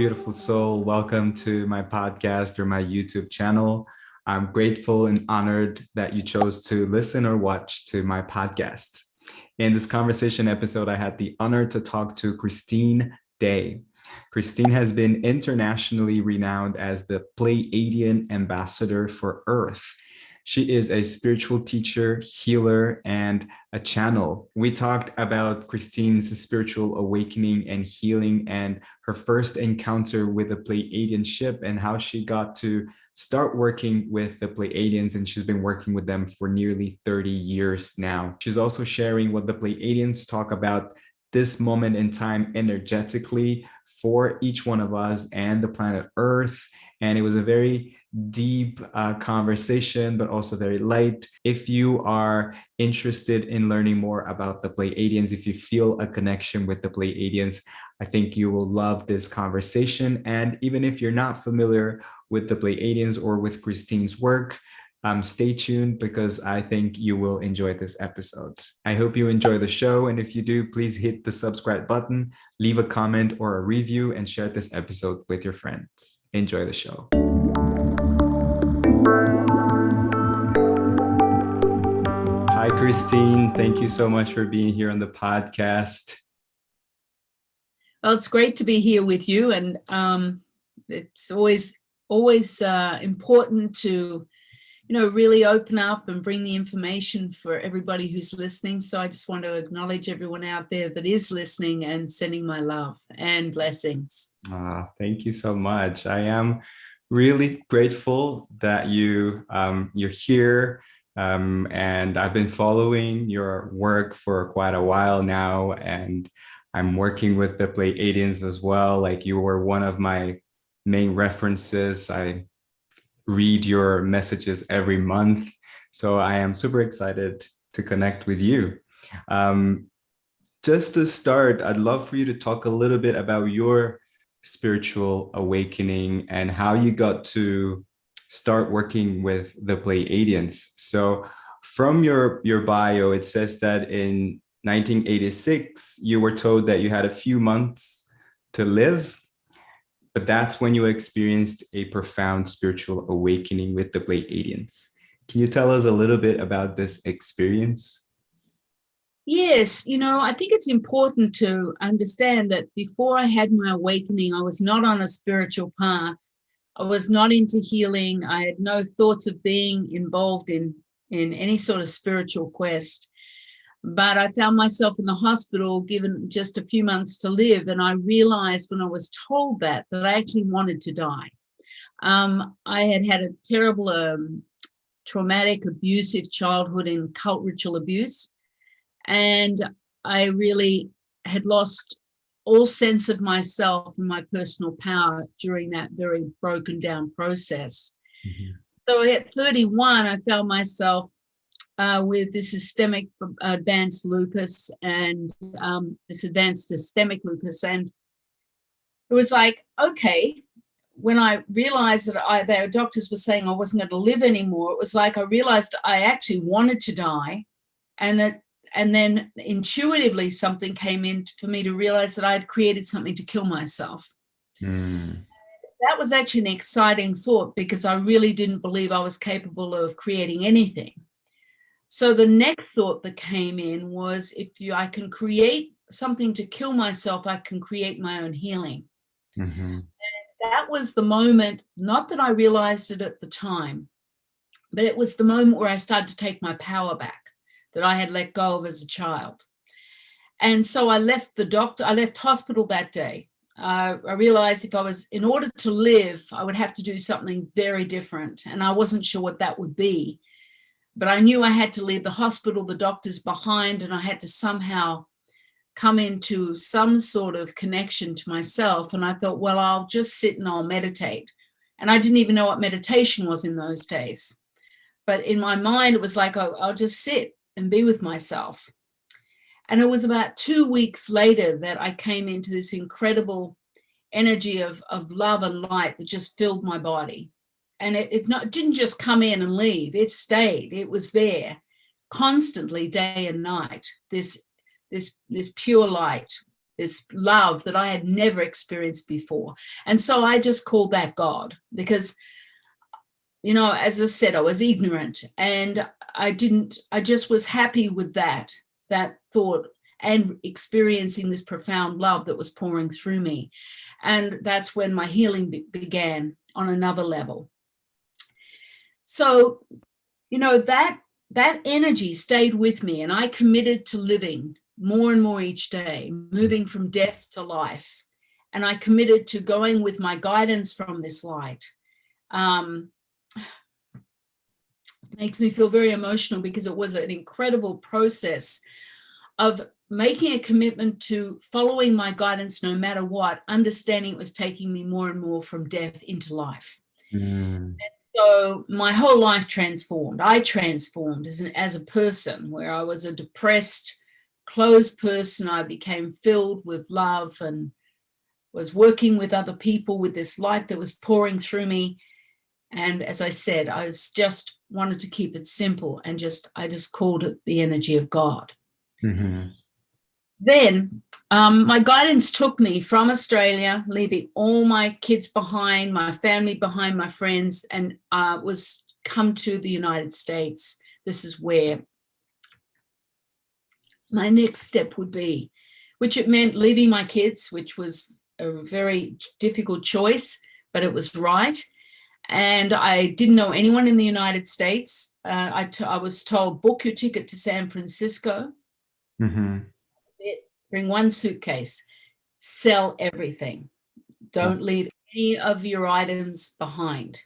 beautiful soul. Welcome to my podcast or my YouTube channel. I'm grateful and honored that you chose to listen or watch to my podcast. In this conversation episode, I had the honor to talk to Christine Day. Christine has been internationally renowned as the Pleiadian Ambassador for Earth. She is a spiritual teacher, healer, and a channel. We talked about Christine's spiritual awakening and healing and her first encounter with the Pleiadian ship and how she got to start working with the Pleiadians, and she's been working with them for nearly 30 years now. She's also sharing what the Pleiadians talk about this moment in time energetically for each one of us and the planet Earth. And it was a very deep conversation, but also very light. If you are interested in learning more about the Pleiadians, if you feel a connection with the Pleiadians, I think you will love this conversation. And even if you're not familiar with the Pleiadians or with Christine's work, stay tuned because I think you will enjoy this episode. I hope you enjoy the show. And if you do, please hit the subscribe button, leave a comment or a review, and share this episode with your friends. Enjoy the show. Hi, Christine. Thank you so much for being here on the podcast. Well, it's great to be here with you. And it's always important to, really open up and bring the information for everybody who's listening. So I just want to acknowledge everyone out there that is listening and sending my love and blessings. Thank you so much. I am really grateful that you're here. And I've been following your work for quite a while now, and I'm working with the Pleiadians as well. Like, you were one of my main references. I read your messages every month, so I am super excited to connect with you. Just to start, I'd love for you to talk a little bit about your spiritual awakening and how you got to start working with the Pleiadians. So from your bio, it says that in 1986, you were told that you had a few months to live, but that's when you experienced a profound spiritual awakening with the Pleiadians. Can you tell us a little bit about this experience? Yes, I think it's important to understand that before I had my awakening, I was not on a spiritual path. I was not into healing. I had no thoughts of being involved in any sort of spiritual quest. But I found myself in the hospital given just a few months to live. And I realized when I was told that I actually wanted to die. I had had a terrible, traumatic, abusive childhood in cult ritual abuse. And I really had lost all sense of myself and my personal power during that very broken down process. Mm-hmm. So at 31, I found myself with this systemic advanced lupus and this advanced systemic lupus. And it was like, okay, when I realized that the doctors were saying I wasn't going to live anymore, it was like I realized I actually wanted to die. And then intuitively something came in for me to realize that I had created something to kill myself. Mm. That was actually an exciting thought because I really didn't believe I was capable of creating anything. So the next thought that came in was, I can create something to kill myself, I can create my own healing. Mm-hmm. And that was the moment, not that I realized it at the time, but it was the moment where I started to take my power back that I had let go of as a child. And so I left hospital that day. I realized in order to live, I would have to do something very different. And I wasn't sure what that would be. But I knew I had to leave the hospital, the doctors behind, and I had to somehow come into some sort of connection to myself. And I thought, well, I'll just sit and I'll meditate. And I didn't even know what meditation was in those days. But in my mind, it was like, I'll just sit and be with myself. And it was about 2 weeks later that I came into this incredible energy of love and light that just filled my body. And it didn't just come in and leave. It stayed. It was there constantly, day and night. This pure light, this love that I had never experienced before. And so I just called that God because, you know, as I said, I was ignorant and I just was happy with that thought and experiencing this profound love that was pouring through me. And that's when my healing began on another level. So, you know, that energy stayed with me, and I committed to living more and more each day, moving from death to life. And I committed to going with my guidance from this light. Makes me feel very emotional because it was an incredible process of making a commitment to following my guidance no matter what, understanding it was taking me more and more from death into life. And so my whole life transformed. I transformed as a person, where I was a depressed, closed person. I became filled with love and was working with other people with this light that was pouring through me. And as I said, I was just wanted to keep it simple, and I just called it the energy of God. Mm-hmm. Then my guidance took me from Australia, leaving all my kids behind, my family behind, my friends, and was come to the United States. This is where my next step would be, which it meant leaving my kids, which was a very difficult choice, but it was right. And I didn't know anyone in the United States. I was told, book your ticket to San Francisco. Mm-hmm. That's it. Bring one suitcase. Sell everything. Don't leave any of your items behind.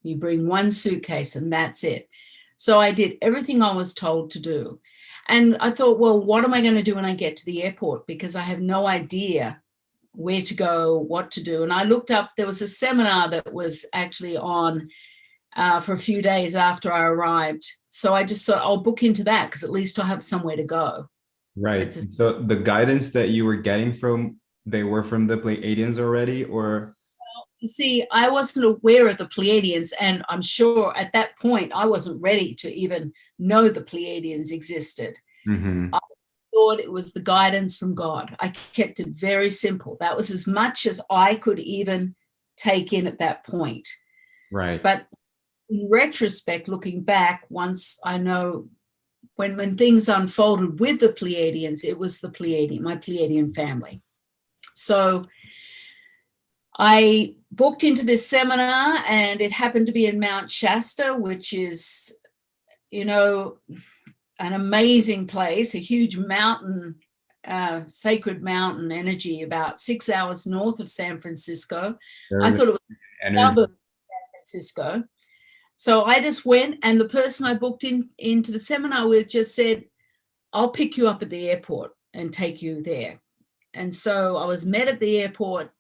You bring one suitcase and that's it. So I did everything I was told to do. And I thought, well, what am I going to do when I get to the airport? Because I have no idea where to go, what to do. And I looked up, there was a seminar that was actually on for a few days after I arrived. So I just thought I'll book into that because at least I'll have somewhere to go. Right. So the guidance that you were getting they were from the Pleiadians already, or? Well, you see, I wasn't aware of the Pleiadians, and I'm sure at that point I wasn't ready to even know the Pleiadians existed. Mm-hmm. Thought it was the guidance from God. I kept it very simple. That was as much as I could even take in at that point. Right. But in retrospect, looking back, once I know when things unfolded with the Pleiadians, it was my Pleiadian family. So I booked into this seminar, and it happened to be in Mount Shasta, which is, you know, an amazing place, a huge mountain, sacred mountain energy, about 6 hours north of San Francisco. I thought it was a suburb of San Francisco. So I just went, and the person I booked into the seminar with just said, I'll pick you up at the airport and take you there. And so I was met at the airport,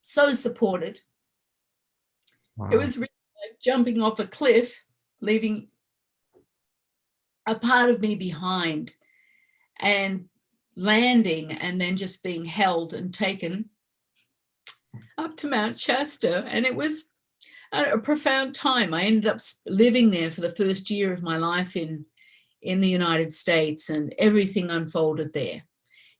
so supported. Wow. It was really like jumping off a cliff, leaving a part of me behind, and landing, and then just being held and taken up to Mount Shasta. And it was a profound time. I ended up living there for the first year of my life in the United States, and everything unfolded there.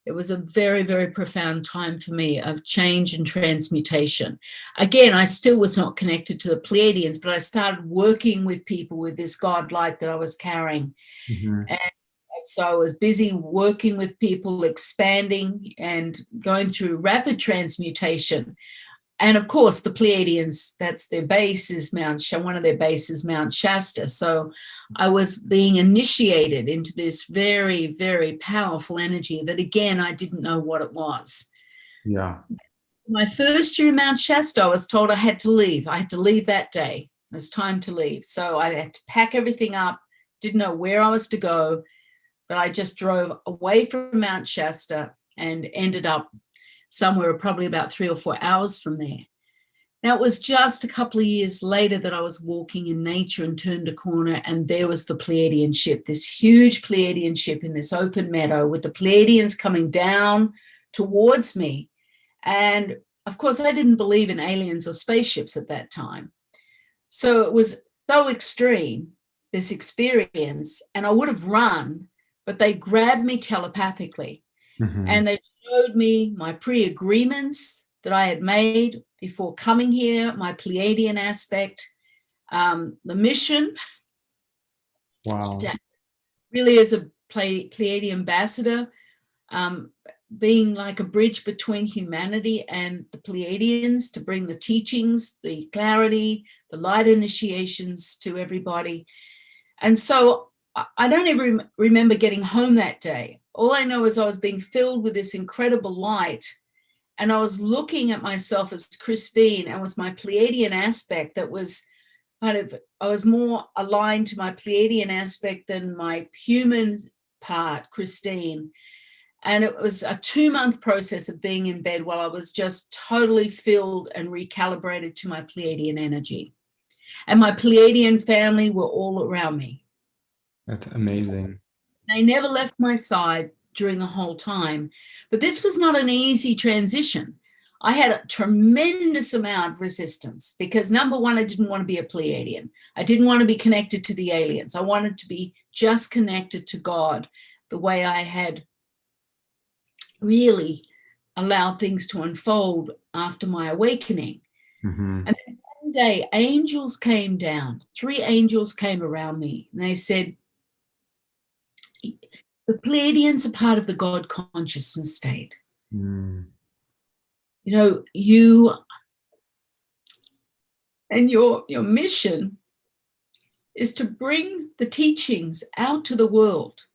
It was a very, very profound time for me of change and transmutation. Again, I still was not connected to the Pleiadians, but I started working with people with this God light that I was carrying. Mm-hmm. And so I was busy working with people, expanding and going through rapid transmutation. And of course, the Pleiadians, that's their base is one of their bases, Mount Shasta. So I was being initiated into this very, very powerful energy that, again, I didn't know what it was. Yeah. My first year in Mount Shasta, I was told I had to leave. I had to leave that day. It was time to leave. So I had to pack everything up, didn't know where I was to go, but I just drove away from Mount Shasta and ended up somewhere probably about 3 or 4 hours from there. Now, it was just a couple of years later that I was walking in nature and turned a corner, and there was the Pleiadian ship, this huge Pleiadian ship in this open meadow with the Pleiadians coming down towards me. And of course, I didn't believe in aliens or spaceships at that time. So it was so extreme, this experience, and I would have run, but they grabbed me telepathically. And they showed me my pre-agreements that I had made before coming here, my Pleiadian aspect, the mission. Wow. Really as a Pleiadian Ambassador, being like a bridge between humanity and the Pleiadians to bring the teachings, the clarity, the light initiations to everybody. And so I don't even remember getting home that day. All I know is I was being filled with this incredible light, and I was looking at myself as Christine, and was my Pleiadian aspect that was kind of, I was more aligned to my Pleiadian aspect than my human part, Christine. And it was a 2-month process of being in bed while I was just totally filled and recalibrated to my Pleiadian energy. And my Pleiadian family were all around me. That's amazing. They never left my side during the whole time. But this was not an easy transition. I had a tremendous amount of resistance because, number one, I didn't want to be a Pleiadian. I didn't want to be connected to the aliens. I wanted to be just connected to God, the way I had really allowed things to unfold after my awakening. And then one day, angels came down. 3 angels came around me, and they said, the Pleiadians are part of the God consciousness state. You know, you and your mission is to bring the teachings out to the world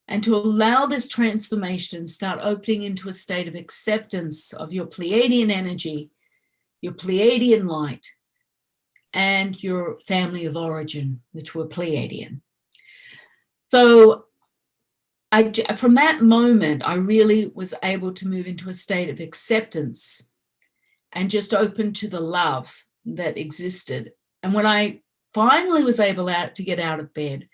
and to allow this transformation and start opening into a state of acceptance of your Pleiadian energy, your Pleiadian light, and your family of origin, which were Pleiadian. So from that moment, I really was able to move into a state of acceptance and just open to the love that existed. And when I finally was able to get out of bed,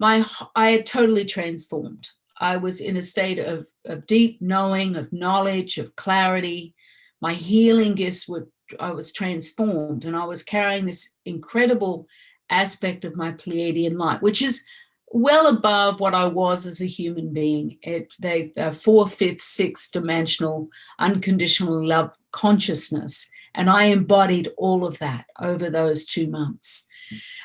I had totally transformed. I was in a state of deep knowing, of knowledge, of clarity. My healing gifts I was transformed, and I was carrying this incredible aspect of my Pleiadian light, which is well above what I was as a human being. They 4th, 5th, 6th dimensional unconditional love consciousness. And I embodied all of that over those 2 months.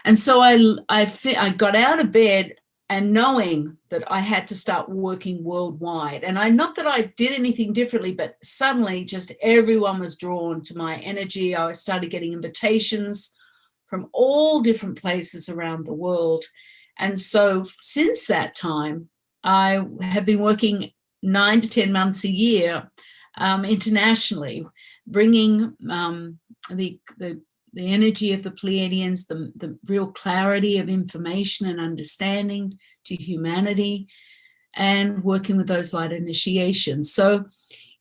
And so I got out of bed and knowing that I had to start working worldwide. And not that I did anything differently, but suddenly just everyone was drawn to my energy. I started getting invitations from all different places around the world. And so since that time, I have been working 9 to 10 months a year internationally, bringing the energy of the Pleiadians, the real clarity of information and understanding to humanity, and working with those light initiations. So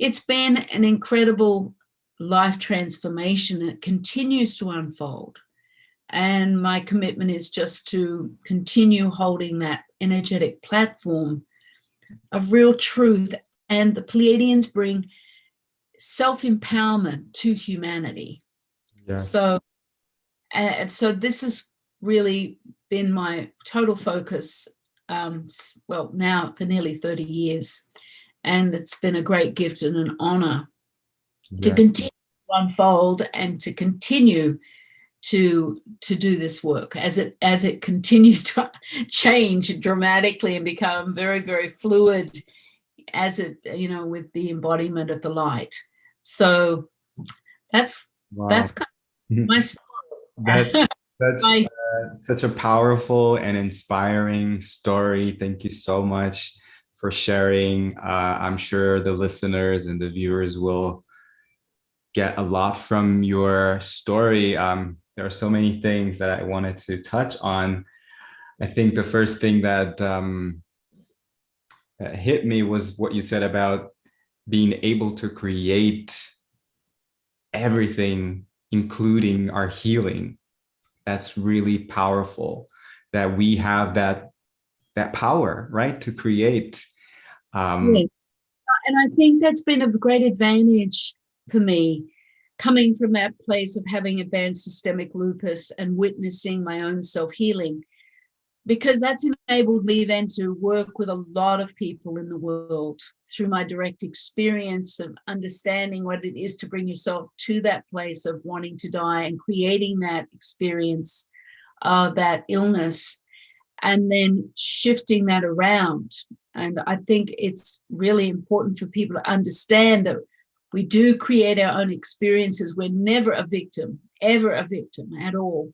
it's been an incredible life transformation. It continues to unfold. And my commitment is just to continue holding that energetic platform of real truth. And the Pleiadians bring self-empowerment to humanity. Yeah. So this has really been my total focus, now for nearly 30 years. And it's been a great gift and an honor to continue to unfold and to continue to do this work as it continues to change dramatically and become very, very fluid as it, with the embodiment of the light. So that's kind of my story. That's such a powerful and inspiring story. Thank you so much for sharing. I'm sure the listeners and the viewers will get a lot from your story. There are so many things that I wanted to touch on. I think the first thing that hit me was what you said about being able to create everything, including our healing. That's really powerful, that we have that power, right, to create. And I think that's been a great advantage for me, coming from that place of having advanced systemic lupus and witnessing my own self-healing. because that's enabled me then to work with a lot of people in the world through my direct experience of understanding what it is to bring yourself to that place of wanting to die and creating that experience of that illness, and then shifting that around. And I think it's really important for people to understand that we do create our own experiences. We're never a victim, ever a victim at all.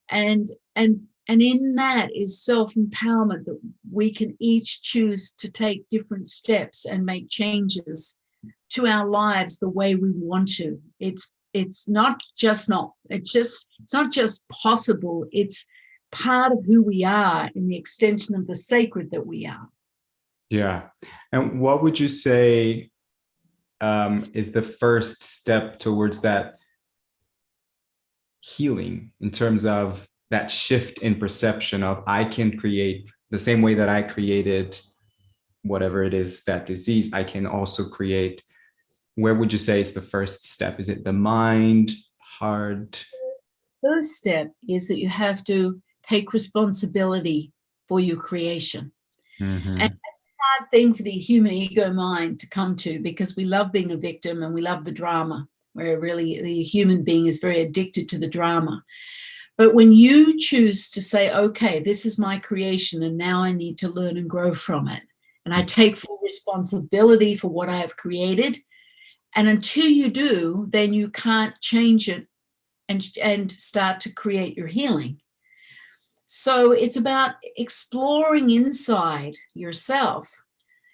And in that is self-empowerment, that we can each choose to take different steps and make changes to our lives the way we want to. It's not just possible, it's part of who we are in the extension of the sacred that we are. Yeah. And what would you say is the first step towards that healing, in terms of that shift in perception of I can create the same way that I created whatever it is, that disease, I can also create? Where would you say is the first step? Is it the mind, heart? The first step is that you have to take responsibility for your creation. Mm-hmm. And it's a hard thing for the human ego mind to come to, because we love being a victim and we love the drama, where really the human being is very addicted to the drama. But when you choose to say, okay, this is my creation and now I need to learn and grow from it, and I take full responsibility for what I have created, and until you do, then you can't change it and start to create your healing. So it's about exploring inside yourself.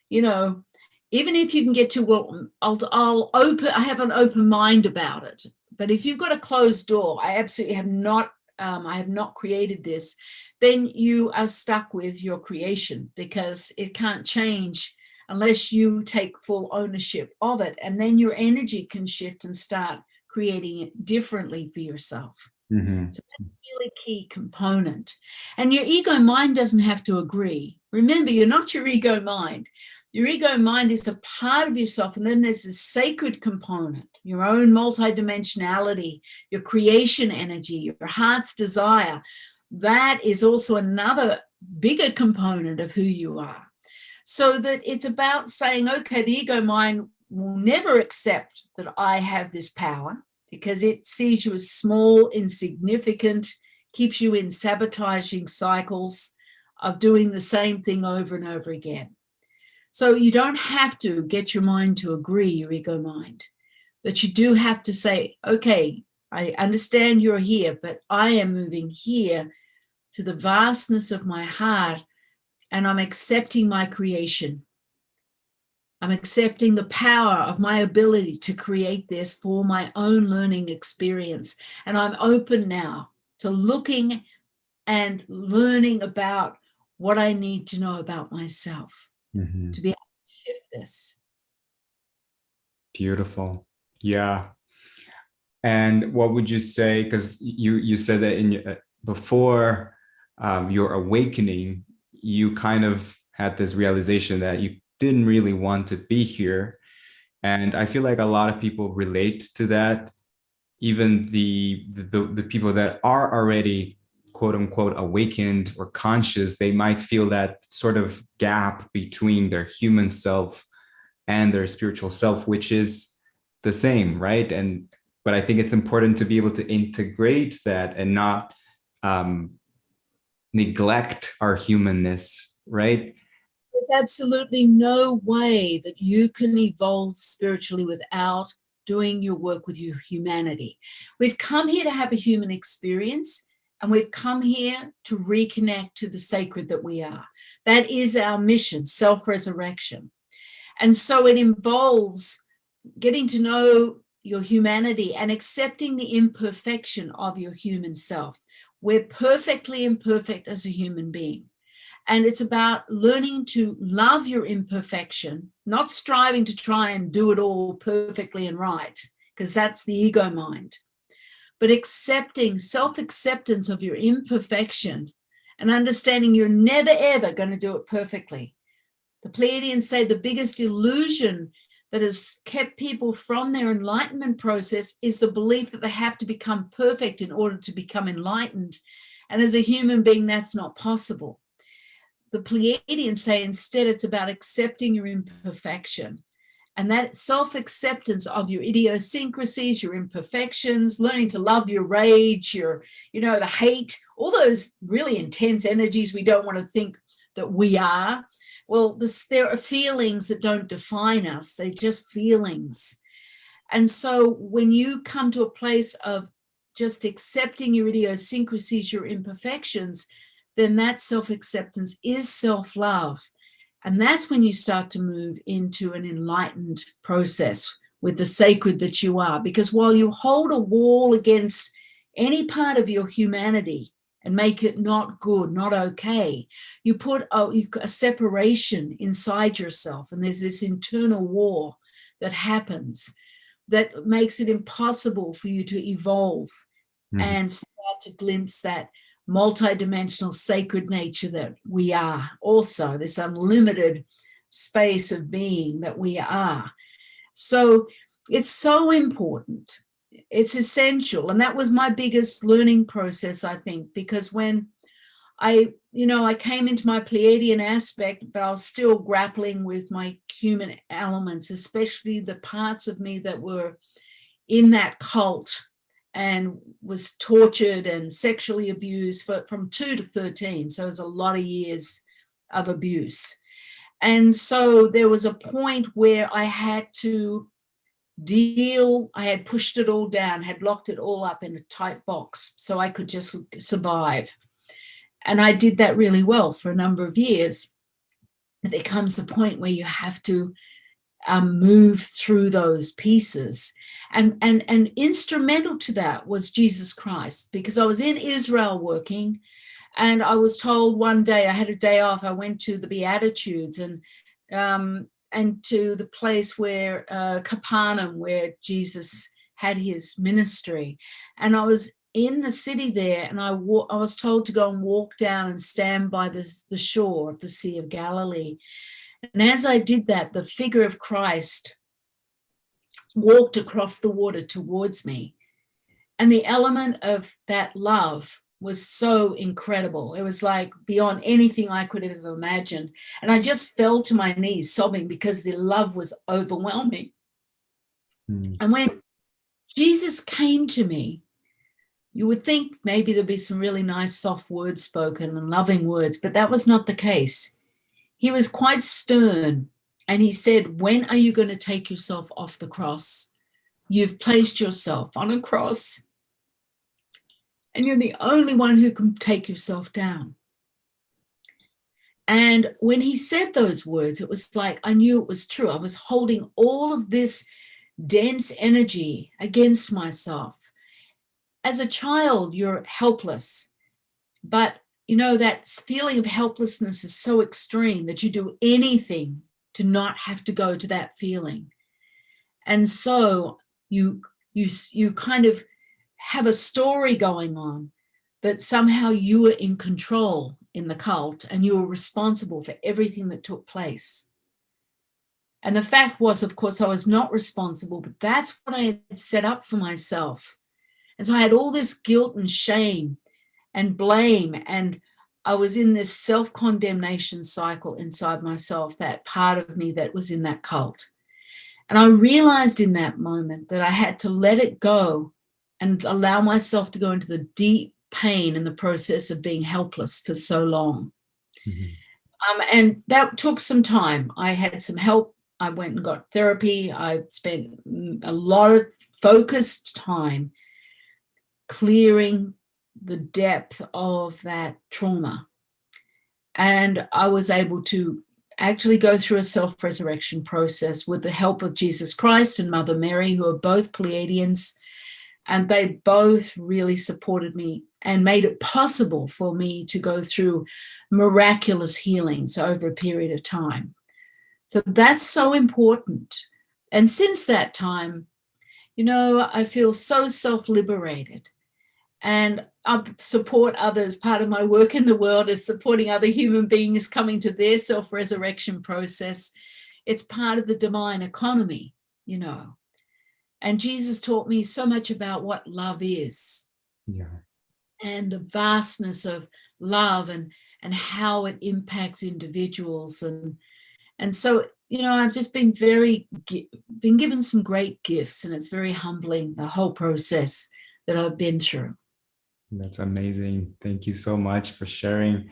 You know, even if you can get to, well, I have an open mind about it. But if you've got a closed door, I absolutely have not, I have not created this, then you are stuck with your creation, because it can't change unless you take full ownership of it. And then your energy can shift and start creating it differently for yourself. Mm-hmm. So it's a really key component. And your ego mind doesn't have to agree. Remember, you're not your ego mind. Your ego mind is a part of yourself. And then there's this sacred component, your own multidimensionality, your creation energy, your heart's desire. That is also another bigger component of who you are. So that it's about saying, okay, the ego mind will never accept that I have this power, because it sees you as small, insignificant, keeps you in sabotaging cycles of doing the same thing over and over again. So you don't have to get your mind to agree, your ego mind, but you do have to say, okay, I understand you're here, but I am moving here to the vastness of my heart, and I'm accepting my creation. I'm accepting the power of my ability to create this for my own learning experience. And I'm open now to looking and learning about what I need to know about myself, Mm-hmm. to be able to shift this. Beautiful. Yeah. And what would you say, because you said that in your, before your awakening, you kind of had this realization that you didn't really want to be here. And I feel like a lot of people relate to that. Even the people that are already quote unquote awakened or conscious, they might feel that sort of gap between their human self and their spiritual self, which is the same, right? But I think it's important to be able to integrate that and not neglect our humanness, right? There's absolutely no way that you can evolve spiritually without doing your work with your humanity. We've come here to have a human experience, and we've come here to reconnect to the sacred that we are. That is our mission, self-resurrection. And so it involves getting to know your humanity and accepting the imperfection of your human self. We're perfectly imperfect as a human being. And it's about learning to love your imperfection, not striving to try and do it all perfectly and right, because that's the ego mind, but accepting, self-acceptance of your imperfection and understanding you're never, ever going to do it perfectly. The Pleiadians say the biggest illusion that has kept people from their enlightenment process is the belief that they have to become perfect in order to become enlightened. And as a human being, that's not possible. the Pleiadians say instead it's about accepting your imperfection. And that self-acceptance of your idiosyncrasies, your imperfections, learning to love your rage, your, the hate, all those really intense energies we don't want to think that we are. Well, there are feelings that don't define us. They're just feelings. And so when you come to a place of just accepting your idiosyncrasies, your imperfections, then that self-acceptance is self-love. And that's when you start to move into an enlightened process with the sacred that you are. Because while you hold a wall against any part of your humanity and make it not good, not okay, you put a separation inside yourself. And there's this internal war that happens that makes it impossible for you to evolve and start to glimpse that multidimensional sacred nature that we are also, this unlimited space of being that we are. So it's so important. It's essential. And that was my biggest learning process, I think, because when I came into my Pleiadian aspect, but I was still grappling with my human elements, especially the parts of me that were in that cult and was tortured and sexually abused from 2 to 13. So it was a lot of years of abuse. And so there was a point where I had to I had pushed it all down, had locked it all up in a tight box so I could just survive. And I did that really well for a number of years. But there comes a point where you have to move through those pieces. And instrumental to that was Jesus Christ, because I was in Israel working, and I was told one day, I had a day off, I went to the Beatitudes and to the place where Capernaum, where Jesus had his ministry. And I was in the city there, and I was told to go and walk down and stand by the shore of the Sea of Galilee. And as I did that, the figure of Christ walked across the water towards me. And the element of that love was so incredible. It was like beyond anything I could have ever imagined. And I just fell to my knees sobbing because the love was overwhelming. And when Jesus came to me, you would think maybe there'd be some really nice soft words spoken and loving words, but that was not the case. He was quite stern, and he said, when are you going to take yourself off the cross? You've placed yourself on a cross, and you're the only one who can take yourself down. And when he said those words, it was like I knew it was true. I was holding all of this dense energy against myself. As a child, you're helpless, but that feeling of helplessness is so extreme that you do anything to not have to go to that feeling. And so you kind of have a story going on that somehow you were in control in the cult and you were responsible for everything that took place. And the fact was, of course, I was not responsible, but that's what I had set up for myself. And so I had all this guilt and shame and blame, and I was in this self-condemnation cycle inside myself, that part of me that was in that cult. And I realized in that moment that I had to let it go and allow myself to go into the deep pain in the process of being helpless for so long. And that took some time. I had some help. I went and got therapy. I spent a lot of focused time clearing the depth of that trauma. And I was able to actually go through a self-resurrection process with the help of Jesus Christ and Mother Mary, who are both Pleiadians. And they both really supported me and made it possible for me to go through miraculous healings over a period of time. So that's so important. And since that time, I feel so self-liberated. And I support others. Part of my work in the world is supporting other human beings coming to their self-resurrection process. It's part of the divine economy, And Jesus taught me so much about what love is. Yeah. And the vastness of love and and how it impacts individuals. And so, I've just been been given some great gifts, and it's very humbling, the whole process that I've been through. That's amazing. Thank you so much for sharing.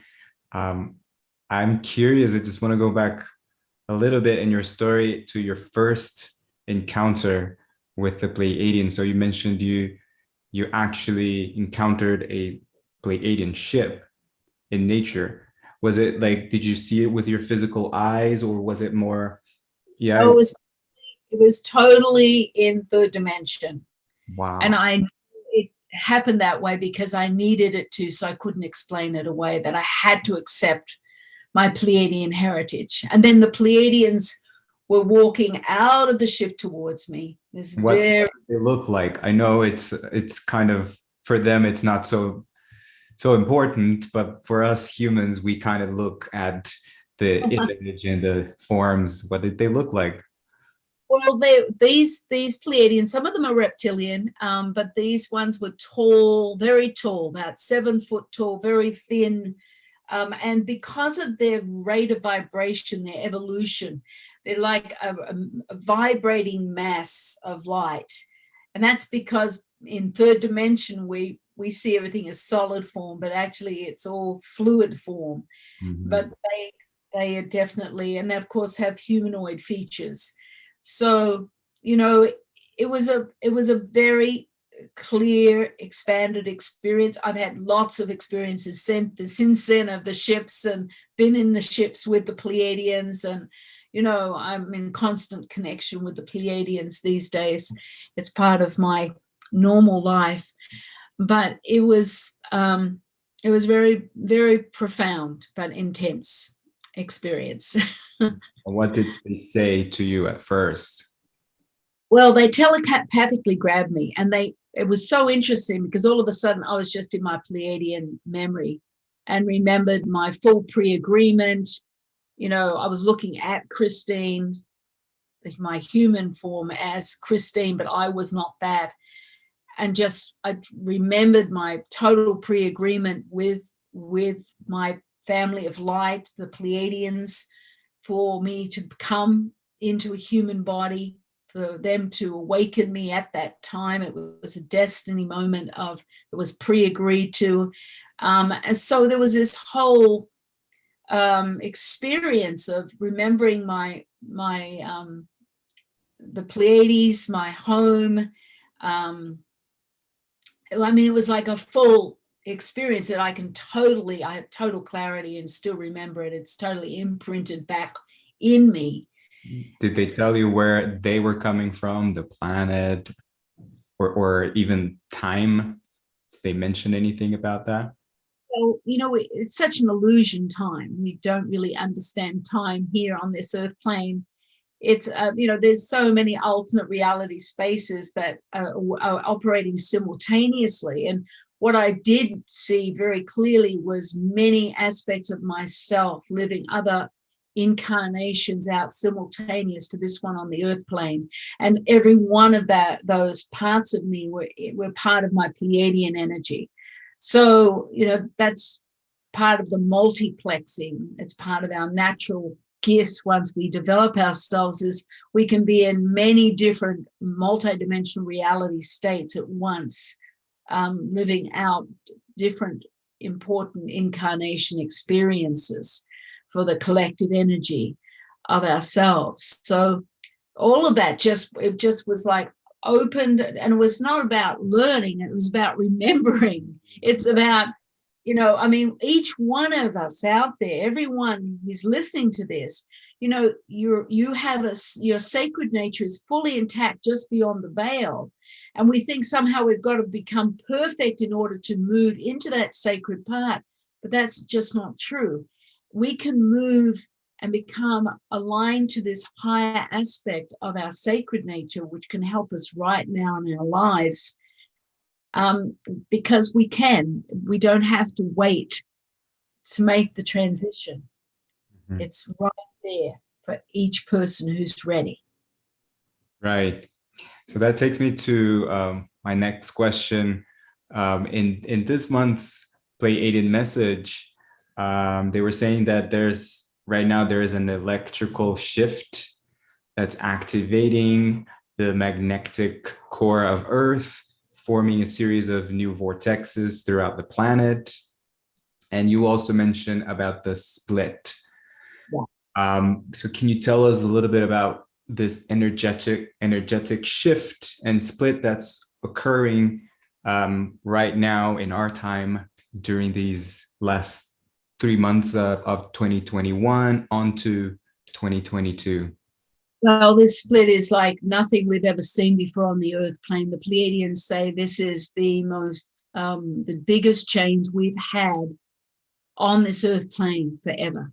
I'm curious, I just want to go back a little bit in your story to your first encounter with the Pleiadians. So you mentioned you actually encountered a Pleiadian ship in nature. Was it like, did you see it with your physical eyes, or was it more, yeah? Oh, it was totally in third dimension. Wow. And it happened that way because I needed it to, so I couldn't explain it away, that I had to accept my Pleiadian heritage. And then the Pleiadians were walking out of the ship towards me. What did they look like? I know it's kind of, for them, it's not so important, but for us humans, we kind of look at the image and the forms. What did they look like? Well, these Pleiadians, some of them are reptilian, but these ones were tall, very tall, about 7 foot tall, very thin. And because of their rate of vibration, their evolution, they're like a vibrating mass of light. And that's because in third dimension, we see everything as solid form, but actually it's all fluid form. Mm-hmm. But they are definitely, and they of course have humanoid features. So, it was a very clear, expanded experience. I've had lots of experiences since then of the ships, and been in the ships with the Pleiadians, and I'm in constant connection with the Pleiadians these days. It's part of my normal life. But it was very, very profound but intense experience. What did they say to you at first? Well, they telepathically grabbed me, and it was so interesting because all of a sudden I was just in my Pleiadian memory and remembered my full pre-agreement. I was looking at Christine, my human form, as Christine, but I was not that. And I remembered my total pre-agreement with my family of light, the Pleiadians, for me to come into a human body, for them to awaken me at that time. It was a destiny moment it was pre-agreed to. And so there was this whole experience of remembering the Pleiades, my home. It was like a full experience that I have total clarity and still remember it. It's totally imprinted back in me. Did they tell you where they were coming from, the planet, or even time? Did they mention anything about that? Well, it's such an illusion, time. We don't really understand time here on this earth plane. It's, there's so many alternate reality spaces that are operating simultaneously. And what I did see very clearly was many aspects of myself living other incarnations out simultaneous to this one on the earth plane. And every one of those parts of me were part of my Pleiadian energy. So, that's part of the multiplexing. It's part of our natural gifts once we develop ourselves, is we can be in many different multidimensional reality states at once, living out different important incarnation experiences for the collective energy of ourselves. So all of that just was like opened, and it was not about learning, it was about remembering. It's about, each one of us out there, everyone who's listening to this, you have your sacred nature is fully intact just beyond the veil. And we think somehow we've got to become perfect in order to move into that sacred part. But that's just not true. We can move and become aligned to this higher aspect of our sacred nature, which can help us right now in our lives. Because we don't have to wait to make the transition. Mm-hmm. It's right there for each person who's ready. Right. So that takes me to my next question. In this month's Pleiadian message, They were saying that right now there is an electrical shift that's activating the magnetic core of Earth, forming a series of new vortexes throughout the planet. And you also mentioned about the split. Yeah. So can you tell us a little bit about this energetic shift and split that's occurring right now in our time during these last 3 months of 2021 onto 2022? Well, this split is like nothing we've ever seen before on the Earth plane. The Pleiadians say this is the biggest change we've had on this Earth plane forever.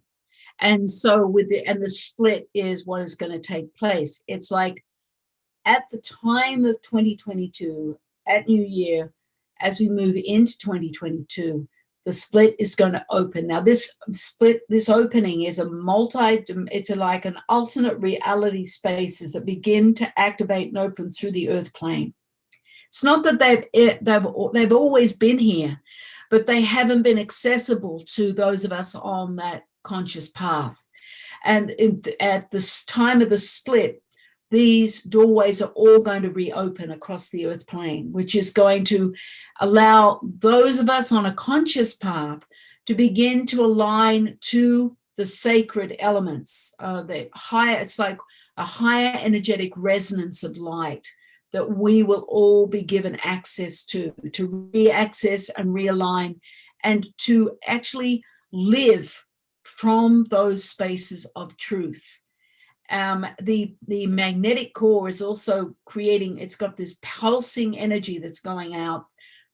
And so the split is what is going to take place. It's like at the time of 2022, at New Year, as we move into 2022, the split is going to open. Now, this opening is it's like an alternate reality spaces that begin to activate and open through the Earth plane. It's not that they've always been here, but they haven't been accessible to those of us on that conscious path. And at this time of the split, these doorways are all going to reopen across the Earth plane, which is going to allow those of us on a conscious path to begin to align to the sacred elements. It's like a higher energetic resonance of light that we will all be given access to re-access and realign, and to actually live from those spaces of truth. The magnetic core is also it's got this pulsing energy that's going out,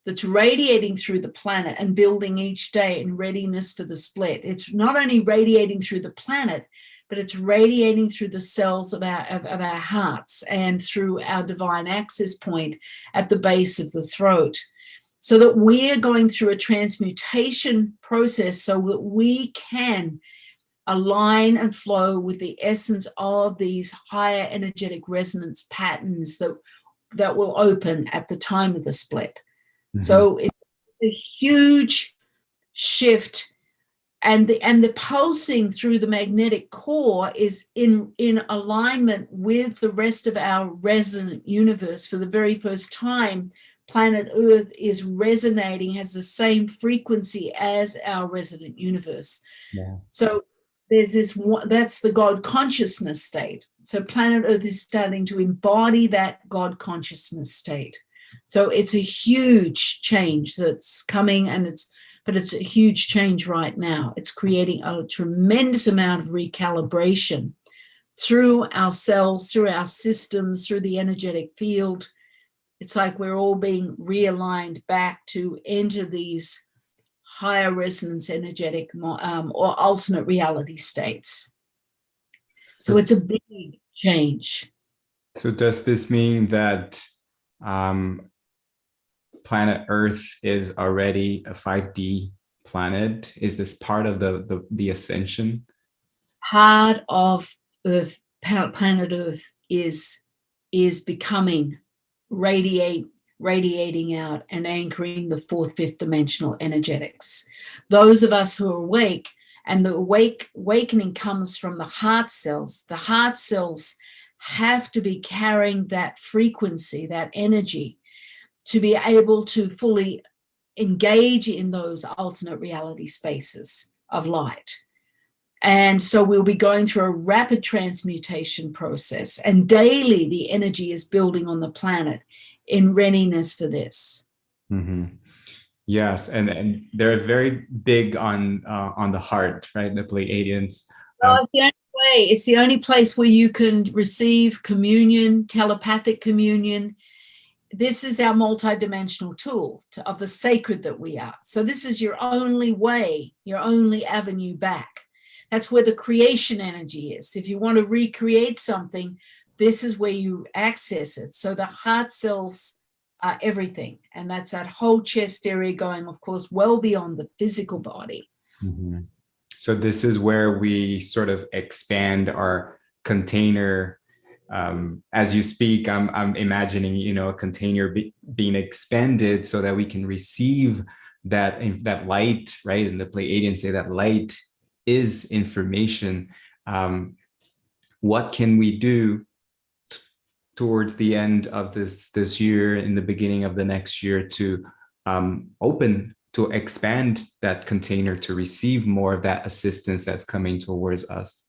that's radiating through the planet and building each day in readiness for the split. It's not only radiating through the planet, but it's radiating through the cells of our hearts and through our divine access point at the base of the throat, so that we're going through a transmutation process so that we can align and flow with the essence of these higher energetic resonance patterns that will open at the time of the split. Mm-hmm. So it's a huge shift, and the pulsing through the magnetic core is in alignment with the rest of our resonant universe. For the very first time, planet Earth is resonating, has the same frequency as our resonant universe. Yeah. So there's that's the God consciousness state. So planet Earth is starting to embody that God consciousness state. So it's a huge change that's coming, but it's a huge change right now. It's creating a tremendous amount of recalibration through our cells, through our systems, through the energetic field. It's like we're all being realigned back to enter these higher resonance energetic or alternate reality states. So it's a big change. So does this mean that planet Earth is already a 5D planet? Is this part of the ascension? Part of Earth, planet Earth is becoming radiating out and anchoring the fourth, fifth dimensional energetics. Those of us who are awake, and the awakening comes from the heart cells. The heart cells have to be carrying that frequency, that energy, to be able to fully engage in those alternate reality spaces of light. And so we'll be going through a rapid transmutation process, and daily the energy is building on the planet in readiness for this. Mm-hmm. Yes, and they're very big on the heart, right? The Pleiadians. It's the only way. It's the only place where you can receive communion, telepathic communion. This is our multidimensional tool of the sacred that we are. So this is your only way, your only avenue back. That's where the creation energy is. If you want to recreate something, this is where you access it. So the heart cells are everything. And that's that whole chest area going, of course, well beyond the physical body. Mm-hmm. So this is where we sort of expand our container. As you speak, I'm imagining, a container being expanded so that we can receive that light, right? And the Pleiadians say that light is information. What can we do towards the end of this year, in the beginning of the next year, to expand that container to receive more of that assistance that's coming towards us?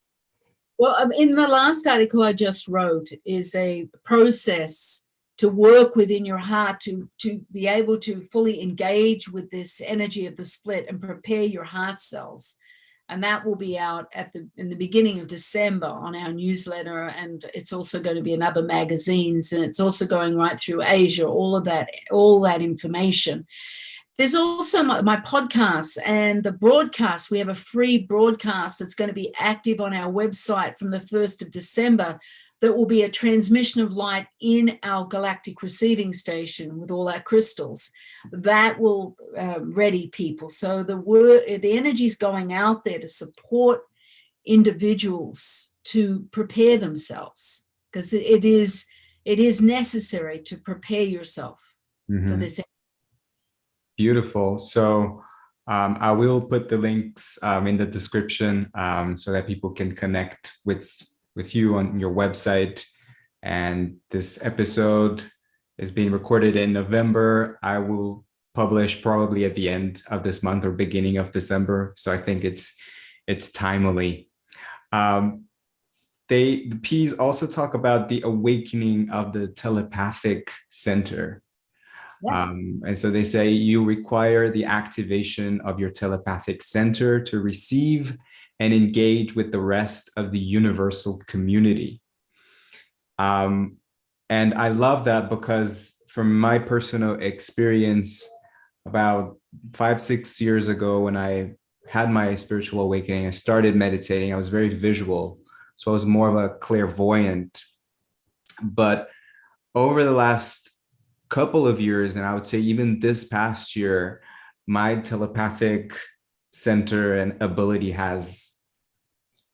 Well, in the last article I just wrote is a process to work within your heart to be able to fully engage with this energy of the split and prepare your heart cells. And that will be out in the beginning of December on our newsletter. And it's also going to be in other magazines, and it's also going right through Asia, all that information. There's also my podcasts and the broadcast. We have a free broadcast that's going to be active on our website from the 1st of December. That will be a transmission of light in our Galactic Receiving Station with all our crystals. That will ready people. So the energy is going out there to support individuals to prepare themselves, because it is necessary to prepare yourself for this. Beautiful. So I will put the links in the description so that people can connect with you on your website. And this episode is being recorded in November. I will publish probably at the end of this month or beginning of December. So I think it's timely. The P's also talk about the awakening of the telepathic center. Yeah. And so they say you require the activation of your telepathic center to receive and engage with the rest of the universal community. And I love that, because from my personal experience, about 5-6 years ago, when I had my spiritual awakening, I started meditating. I was very visual, so I was more of a clairvoyant. But over the last couple of years, and I would say even this past year, my telepathic center and ability has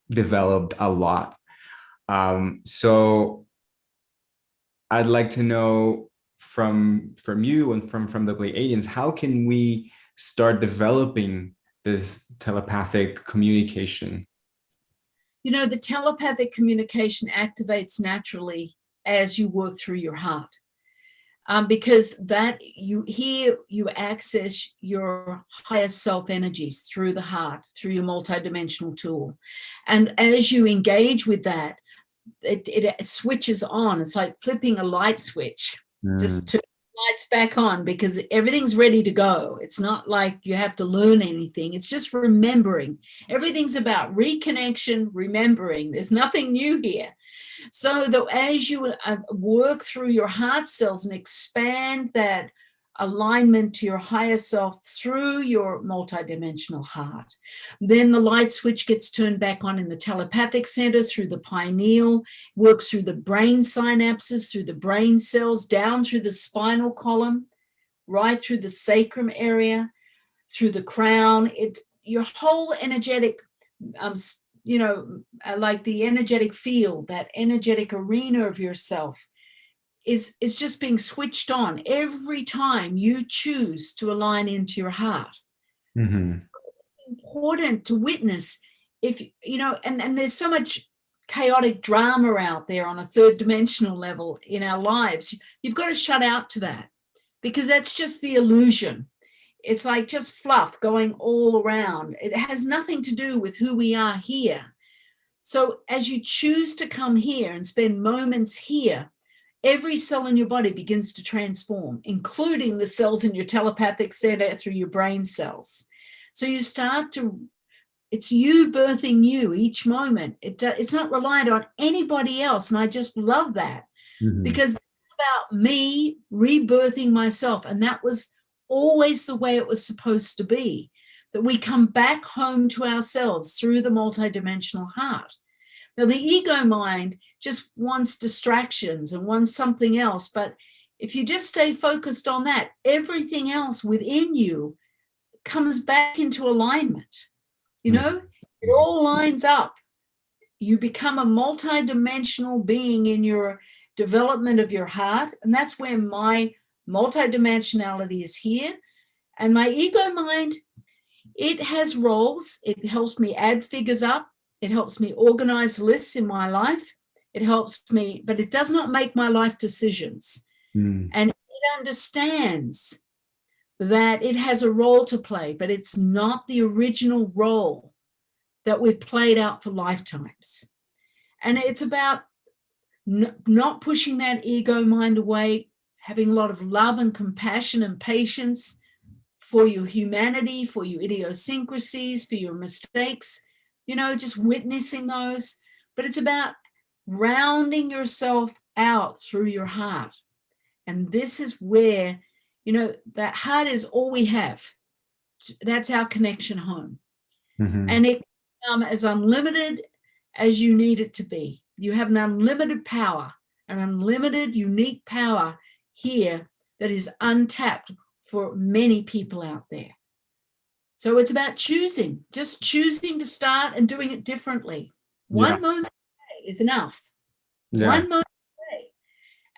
developed a lot. So I'd like to know from you and from the Pleiadians, how can we start developing this telepathic communication? The telepathic communication activates naturally as you work through your heart. Because that you access your higher self energies through the heart, through your multidimensional tool. And as you engage with that, it switches on. It's like flipping a light switch, just turn the lights back on, because everything's ready to go. It's not like you have to learn anything. It's just remembering. Everything's about reconnection, remembering. There's nothing new here. So that as you work through your heart cells and expand that alignment to your higher self through your multidimensional heart, then the light switch gets turned back on in the telepathic center, through the pineal, works through the brain synapses, through the brain cells, down through the spinal column, right through the sacrum area, through the crown. Your whole energetic like the energetic field, that energetic arena of yourself is just being switched on every time you choose to align into your heart. Mm-hmm. So it's important to witness, and there's so much chaotic drama out there on a third dimensional level in our lives. You've got to shut out to that, because that's just the illusion. It's like just fluff going all around. It has nothing to do with who we are here. So as you choose to come here and spend moments here, every cell in your body begins to transform, including the cells in your telepathic center through your brain cells. So you it's you birthing you each moment. It's not reliant on anybody else. And I just love that, because it's about me rebirthing myself. And that was always the way it was supposed to be, that we come back home to ourselves through the multidimensional heart. Now, the ego mind just wants distractions and wants something else. But if you just stay focused on that, everything else within you comes back into alignment. It all lines up. You become a multidimensional being in your development of your heart. And that's where my multidimensionality is here. And my ego mind, it has roles. It helps me add figures up. It helps me organize lists in my life. It helps me, but it does not make my life decisions. And it understands that it has a role to play, but it's not the original role that we've played out for lifetimes. And it's about not pushing that ego mind away, having a lot of love and compassion and patience for your humanity, for your idiosyncrasies, for your mistakes, just witnessing those. But it's about rounding yourself out through your heart. And this is where, that heart is all we have. That's our connection home. And it can become as unlimited as you need it to be. You have an unlimited power, an unlimited, unique power here that is untapped for many people out there. So it's about just choosing to start and doing it differently. One moment a day is enough. One moment a day.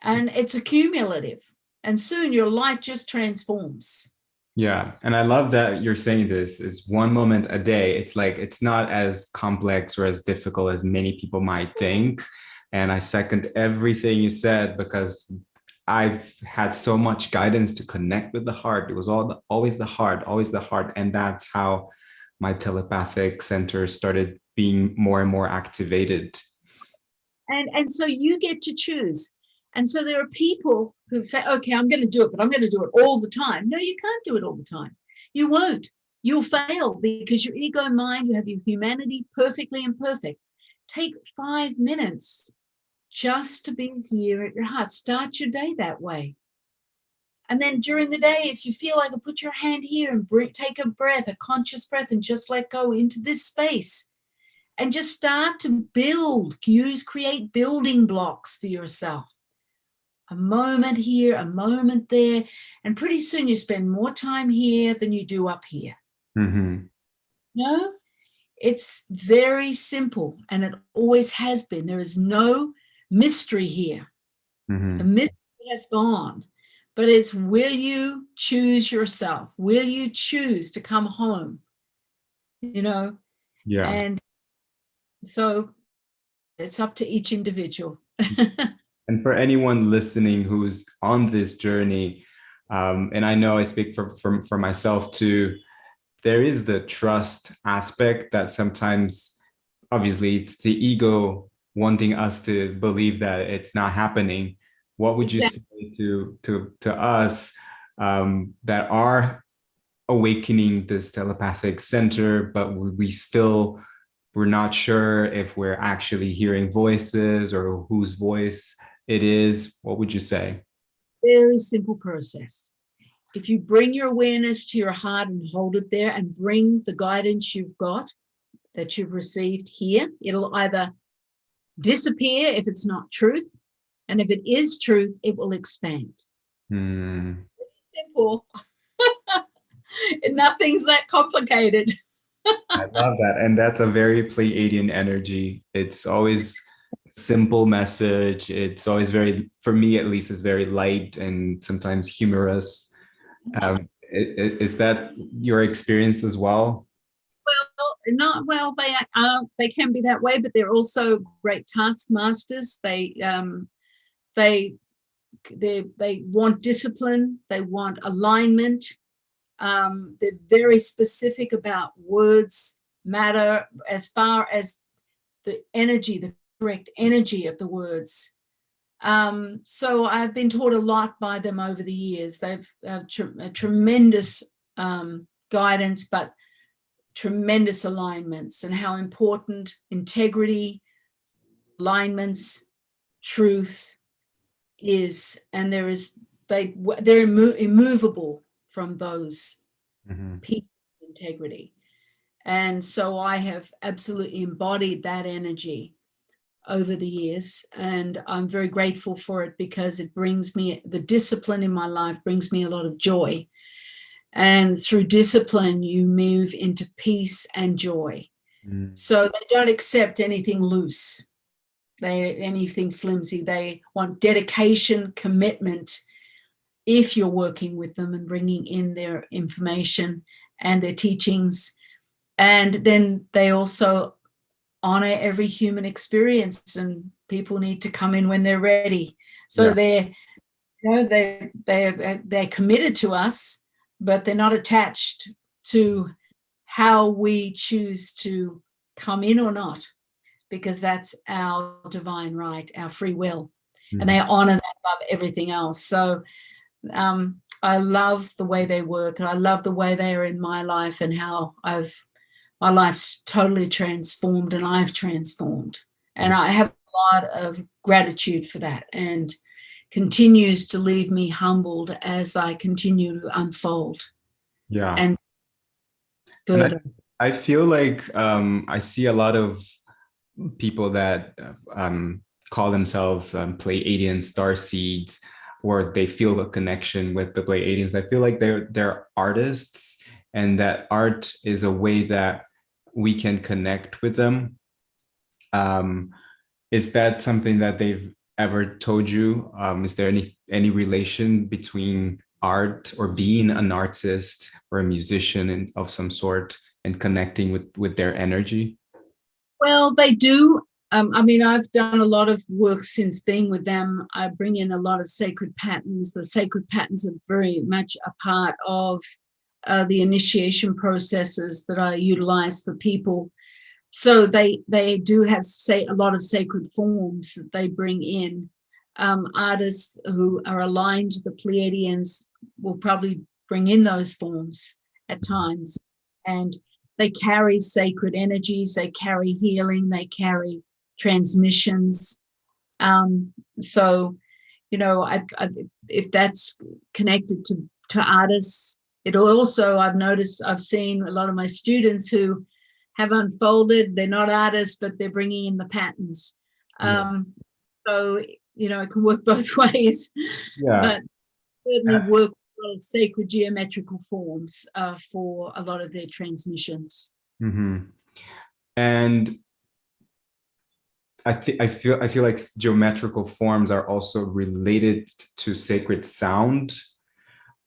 And it's accumulative. And soon your life just transforms. Yeah. And I love that you're saying this. It's one moment a day. It's like, it's not as complex or as difficult as many people might think. And I second everything you said, because I've had so much guidance to connect with the heart. It was always the heart. And that's how my telepathic center started being more and more activated. And so you get to choose. And so there are people who say, okay, I'm going to do it, but I'm going to do it all the time. No, you can't do it all the time. You won't. You'll fail because your ego mind, you have your humanity perfectly imperfect. Take 5 minutes just to be here at your heart. Start your day that way. And then during the day, if you feel like it, put your hand here and take a breath, a conscious breath, and just let go into this space. And just start to build, create building blocks for yourself. A moment here, a moment there. And pretty soon you spend more time here than you do up here. No, it's very simple. And it always has been. There is no mystery here. The mystery has gone. But it's, will you choose yourself? Will you choose to come home? Yeah. And so it's up to each individual. And for anyone listening who's on this journey, and I know I speak for myself too, there is the trust aspect that sometimes, obviously, it's the ego wanting us to believe that it's not happening. What would you say to us that are awakening this telepathic center, but we're not sure if we're actually hearing voices or whose voice it is? What would you say? Very simple process. If you bring your awareness to your heart and hold it there and bring the guidance you've got, that you've received here, it'll either disappear if it's not truth, and if it is truth, it will expand. Very simple. Nothing's that complicated. I love that. And that's a very Pleiadian energy. It's always simple message. It's always very, for me at least, is very light and sometimes humorous. Is that your experience as well? They can be that way, but they're also great taskmasters. They want discipline. They want alignment. They're very specific about words matter as far as the energy, the correct energy of the words. So I've been taught a lot by them over the years. They've tremendous guidance, but tremendous alignments, and how important integrity, alignments, truth is. And they're immovable from those pieces of integrity. And so I have absolutely embodied that energy over the years, and I'm very grateful for it, because it brings me, the discipline in my life brings me a lot of joy. And through discipline, you move into peace and joy. So they don't accept anything loose, anything flimsy. They want dedication, commitment, if you're working with them and bringing in their information and their teachings. And then they also honor every human experience, and people need to come in when they're ready. So they're committed to us, but they're not attached to how we choose to come in or not, because that's our divine right, our free will. Mm-hmm. And they honor that above everything else. So I love the way they work. I love the way they are in my life, and how my life's totally transformed, and I've transformed. And I have a lot of gratitude for that, and continues to leave me humbled as I continue to unfold. Yeah. And further. And I feel like I see a lot of people that call themselves Pleiadian starseeds, or they feel a connection with the Pleiadians. I feel like they're artists, and that art is a way that we can connect with them. Is that something that they've ever told you? Is there any relation between art, or being an artist or a musician of some sort, and connecting with their energy? Well, they do. I mean, I've done a lot of work since being with them. I bring in a lot of sacred patterns. The sacred patterns are very much a part of the initiation processes that I utilize for people. So they do have, say, a lot of sacred forms that they bring in. Artists who are aligned to the Pleiadians will probably bring in those forms at times. And they carry sacred energies, they carry healing, they carry transmissions. So, you know, if that's connected to artists, it'll also, I've seen a lot of my students who have unfolded, they're not artists, but they're bringing in the patterns. So, you know, it can work both ways. But certainly work with a lot of sacred geometrical forms for a lot of their transmissions. Mm-hmm. And I feel like geometrical forms are also related to sacred sound.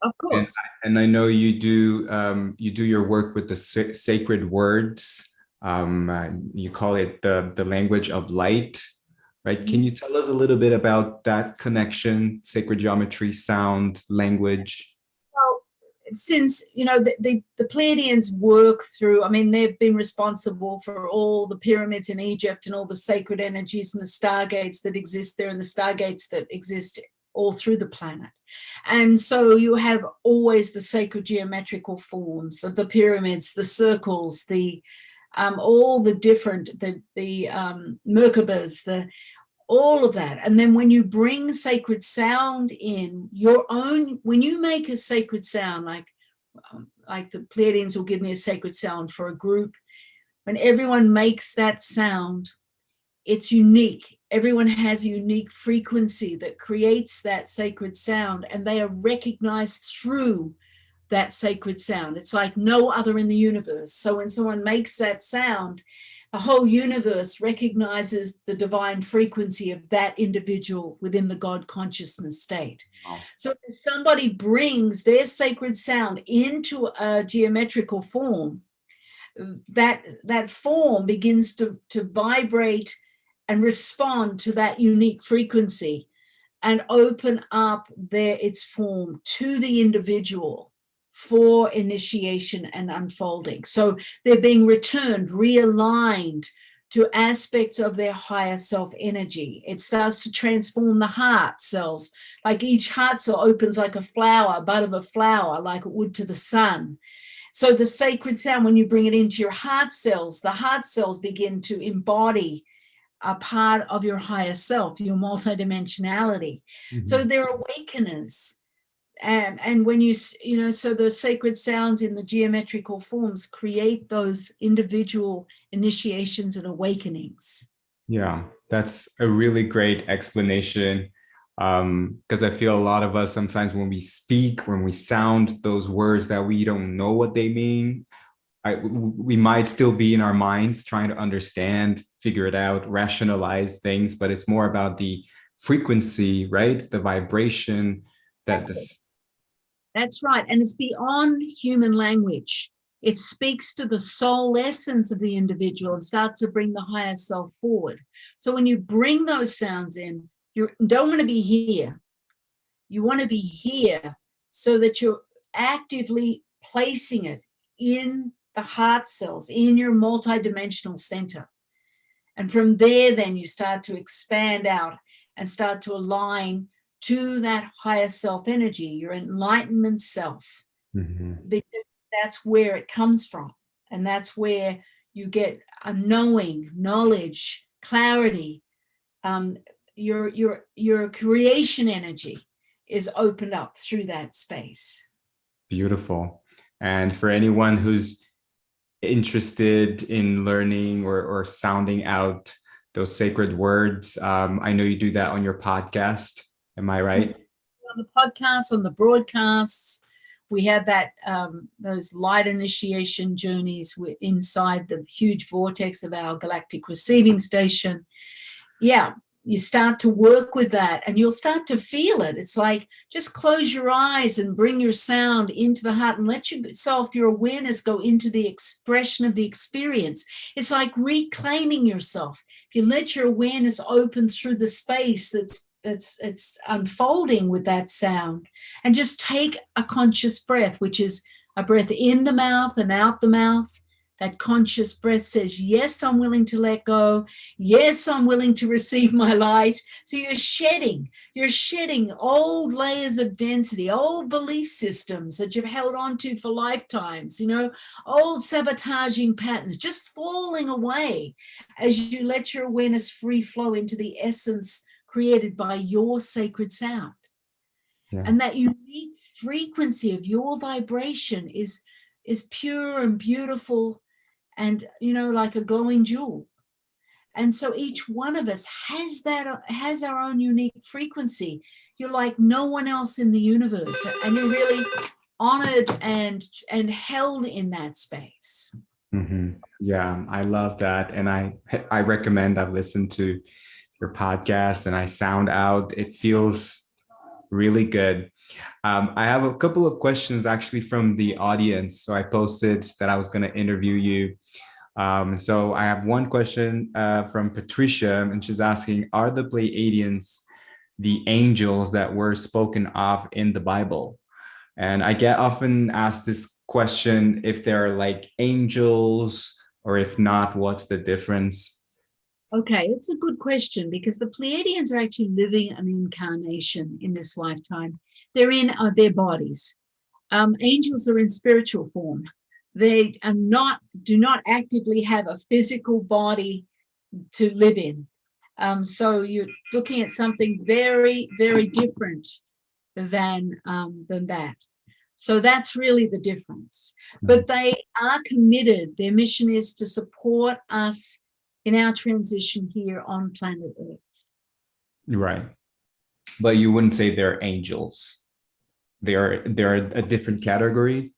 Of course. And I know you do your work with the sacred words. You call it the language of light, right? Can you tell us a little bit about that connection, sacred geometry, sound, language? Well, since, you know, the Pleiadians work through, I mean, they've been responsible for all the pyramids in Egypt and all the sacred energies and the stargates that exist there, and the stargates that exist all through the planet. And so you have always the sacred geometrical forms of the pyramids, the circles, the all the different, the Merkabas, all of that. And then when you bring sacred sound in your own, when you make a sacred sound, like the Pleiadians will give me a sacred sound for a group, when everyone makes that sound, it's unique. Everyone has a unique frequency that creates that sacred sound, and they are recognized through that sacred sound. It's like no other in the universe. So when someone makes that sound, the whole universe recognizes the divine frequency of that individual within the God consciousness state. Wow. So if somebody brings their sacred sound into a geometrical form, that form begins to vibrate and respond to that unique frequency and open up its form to the individual for initiation and unfolding. So they're being returned, realigned to aspects of their higher self energy. It starts to transform the heart cells. Like each heart cell opens like a flower, bud of a flower, like it would to the sun. So the sacred sound, when you bring it into your heart cells, the heart cells begin to embody a part of your higher self, your multidimensionality. Mm-hmm. So they're awakeners. And when so the sacred sounds in the geometrical forms create those individual initiations and awakenings. Yeah, that's a really great explanation. Because I feel a lot of us sometimes when we speak, when we sound those words that we don't know what they mean, we might still be in our minds trying to understand, figure it out, rationalize things, but it's more about the frequency, right? The vibration that That's right. And it's beyond human language. It speaks to the soul essence of the individual and starts to bring the higher self forward. So when you bring those sounds in, you don't want to be here. You want to be here so that you're actively placing it in the heart cells, in your multidimensional center. And from there, then you start to expand out and start to align to that higher self energy, your enlightenment self. Because that's where it comes from. And that's where you get a knowing, knowledge, clarity. Your creation energy is opened up through that space. Beautiful. And for anyone who's interested in learning or sounding out those sacred words, I know you do that on your podcast. Am I right? On the podcast, on the broadcasts, we have that those light initiation journeys. We're inside the huge vortex of our Galactic Receiving Station. Yeah, you start to work with that and you'll start to feel it. It's like just close your eyes and bring your sound into the heart and let yourself, your awareness go into the expression of the experience. It's like reclaiming yourself. If you let your awareness open through the space it's unfolding with that sound, and just take a conscious breath, which is a breath in the mouth and out the mouth. That conscious breath says, yes, I'm willing to let go. Yes, I'm willing to receive my light. So you're shedding old layers of density, old belief systems that you've held on to for lifetimes, old sabotaging patterns, just falling away as you let your awareness free flow into the essence created by your sacred sound. Yeah. And that unique frequency of your vibration is pure and beautiful and, like a glowing jewel. And so each one of us has our own unique frequency. You're like no one else in the universe, and you're really honored and held in that space. Mm-hmm. Yeah, I love that. And I recommend, I've listened to your podcast and I sound out. It feels really good. I have a couple of questions actually from the audience. So I posted that I was going to interview you. So I have one question from Patricia, and she's asking, are the Pleiadians the angels that were spoken of in the Bible? And I get often asked this question, if they're like angels, or if not, what's the difference? Okay, it's a good question, because the Pleiadians are actually living an incarnation in this lifetime. They're in their bodies. Angels are in spiritual form. They do not actively have a physical body to live in. So you're looking at something very, very different than that. So that's really the difference. But they are committed. Their mission is to support us in our transition here on planet Earth. Right. But you wouldn't say they're angels. They're a different category.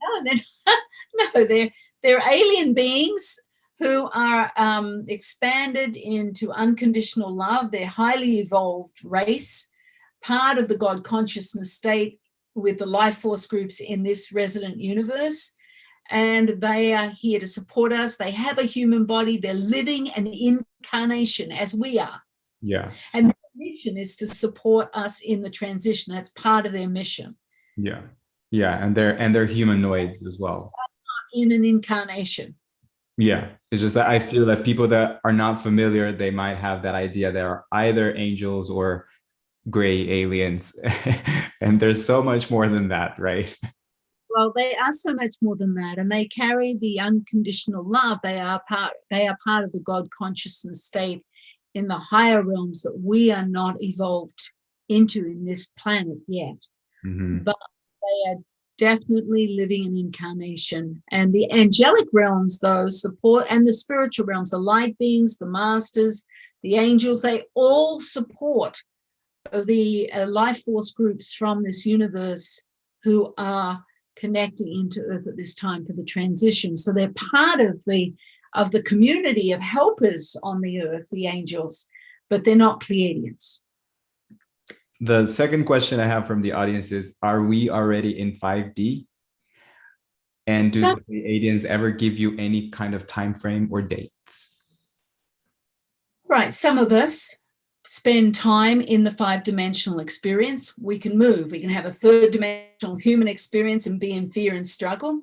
No, they're alien beings who are expanded into unconditional love. They're highly evolved race, part of the God consciousness state with the life force groups in this resident universe. And they are here to support us. They have a human body. They're living an incarnation as we are. Yeah. And their mission is to support us in the transition. That's part of their mission. Yeah. Yeah. And they're humanoids as well. In an incarnation. Yeah. It's just that I feel that people that are not familiar, they might have that idea they are either angels or gray aliens. And there's so much more than that, right? Well, they are so much more than that, and they carry the unconditional love. They are part of the God consciousness state in the higher realms that we are not evolved into in this planet yet. Mm-hmm. But they are definitely living an incarnation. And the angelic realms, though, support, and the spiritual realms, the light beings, the masters, the angels, they all support the life force groups from this universe who are connecting into Earth at this time for the transition. So they're part of the community of helpers on the Earth, the angels, but they're not Pleiadians. The second question I have from the audience is, are we already in 5D? And do So, the Pleiadians ever give you any kind of time frame or dates? right, some of us spend time in the 5-dimensional experience. We can move. We can have a 3rd-dimensional human experience and be in fear and struggle.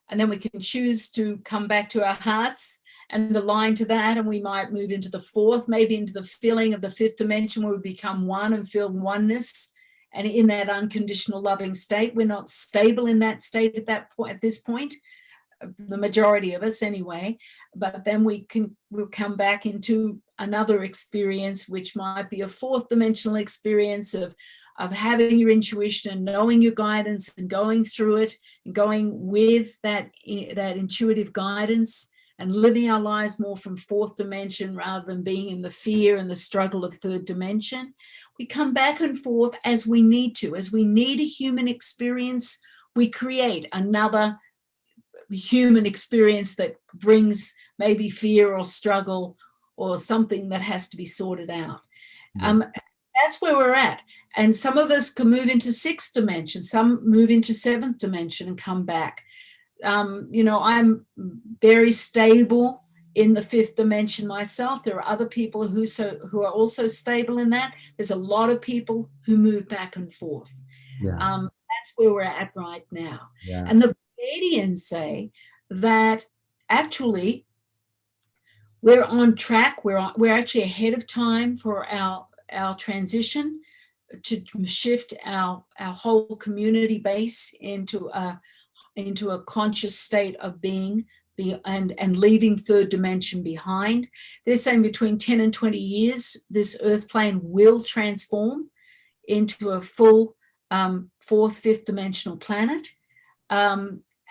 And then we can choose to come back to our hearts and align to that. And we might move into the 4th, maybe into the feeling of the 5th dimension, where we become one and feel oneness. And in that unconditional loving state, we're not stable in that state at this point, the majority of us anyway. But then we'll come back into another experience, which might be a 4th dimensional experience of having your intuition and knowing your guidance and going through it and going with that intuitive guidance and living our lives more from 4th dimension rather than being in the fear and the struggle of 3rd dimension. We come back and forth as we need to. As we need a human experience, we create another human experience that brings maybe fear or struggle or something that has to be sorted out. That's where we're at. And some of us can move into 6th dimension, some move into 7th dimension and come back. I'm very stable in the 5th dimension myself. There are other people who are also stable in that. There's a lot of people who move back and forth. Yeah. That's where we're at right now. Yeah. And the Pleiadians say that actually we're on track. We're actually ahead of time for our transition to shift our whole community base into a conscious state of being and leaving 3rd dimension behind. They're saying between 10 and 20 years, this Earth plane will transform into a full 4th, 5th dimensional planet.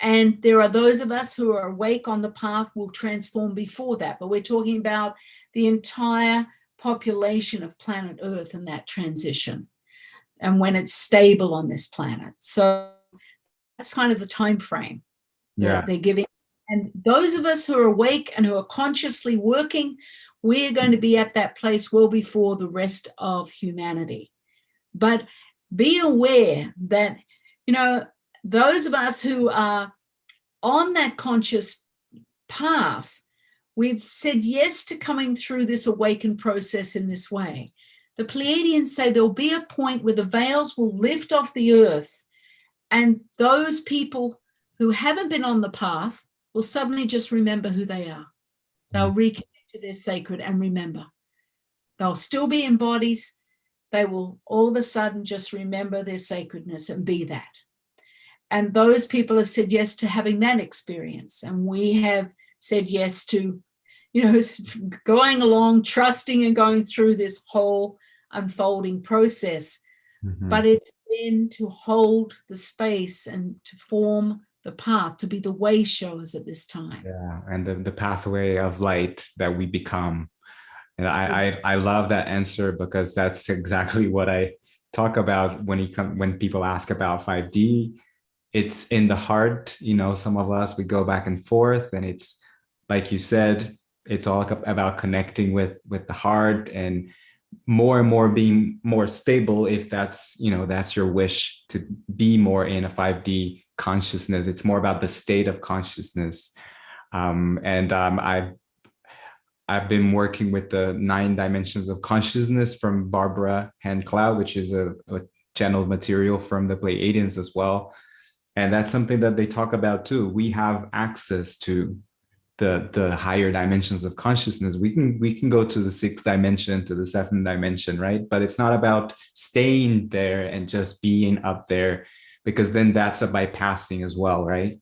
And there are those of us who are awake on the path will transform before that. But we're talking about the entire population of planet Earth in that transition and when it's stable on this planet. So that's kind of the time frame that they're giving. And those of us who are awake and who are consciously working, we're going to be at that place well before the rest of humanity. But be aware that, those of us who are on that conscious path, we've said yes to coming through this awakened process in this way. The Pleiadians say there'll be a point where the veils will lift off the earth, and those people who haven't been on the path will suddenly just remember who they are. They'll reconnect to their sacred and remember. They'll still be in bodies. They will all of a sudden just remember their sacredness and be that. And those people have said yes to having that experience. And we have said yes to, going along, trusting and going through this whole unfolding process. But it's been to hold the space and to form the path, to be the way showers at this time. Yeah, and the pathway of light that we become. And I love that answer, because that's exactly what I talk about when people ask about 5D. It's in the heart. Some of us, we go back and forth, and it's like you said, it's all about connecting with the heart and more being more stable, if that's that's your wish, to be more in a 5D consciousness. It's more about the state of consciousness. I've been working with the 9 dimensions of consciousness from Barbara Handcloud, which is a channeled material from the Pleiadians as well. And that's something that they talk about too. We have access to the higher dimensions of consciousness. We can go to the 6th dimension, to the 7th dimension, right? But it's not about staying there and just being up there, because then that's a bypassing as well, right?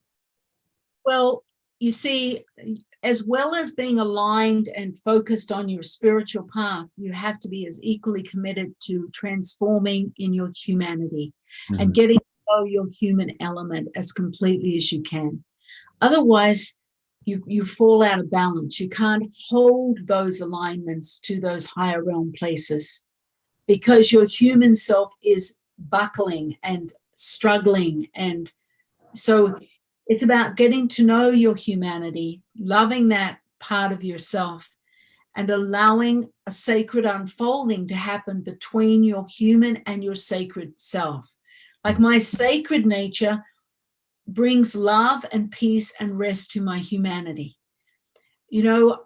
Well, you see, as well as being aligned and focused on your spiritual path, you have to be as equally committed to transforming in your humanity and getting to know your human element as completely as you can. Otherwise, you fall out of balance. You can't hold those alignments to those higher realm places, because your human self is buckling and struggling. And so it's about getting to know your humanity, loving that part of yourself, and allowing a sacred unfolding to happen between your human and your sacred self. Like my sacred nature brings love and peace and rest to my humanity. You know,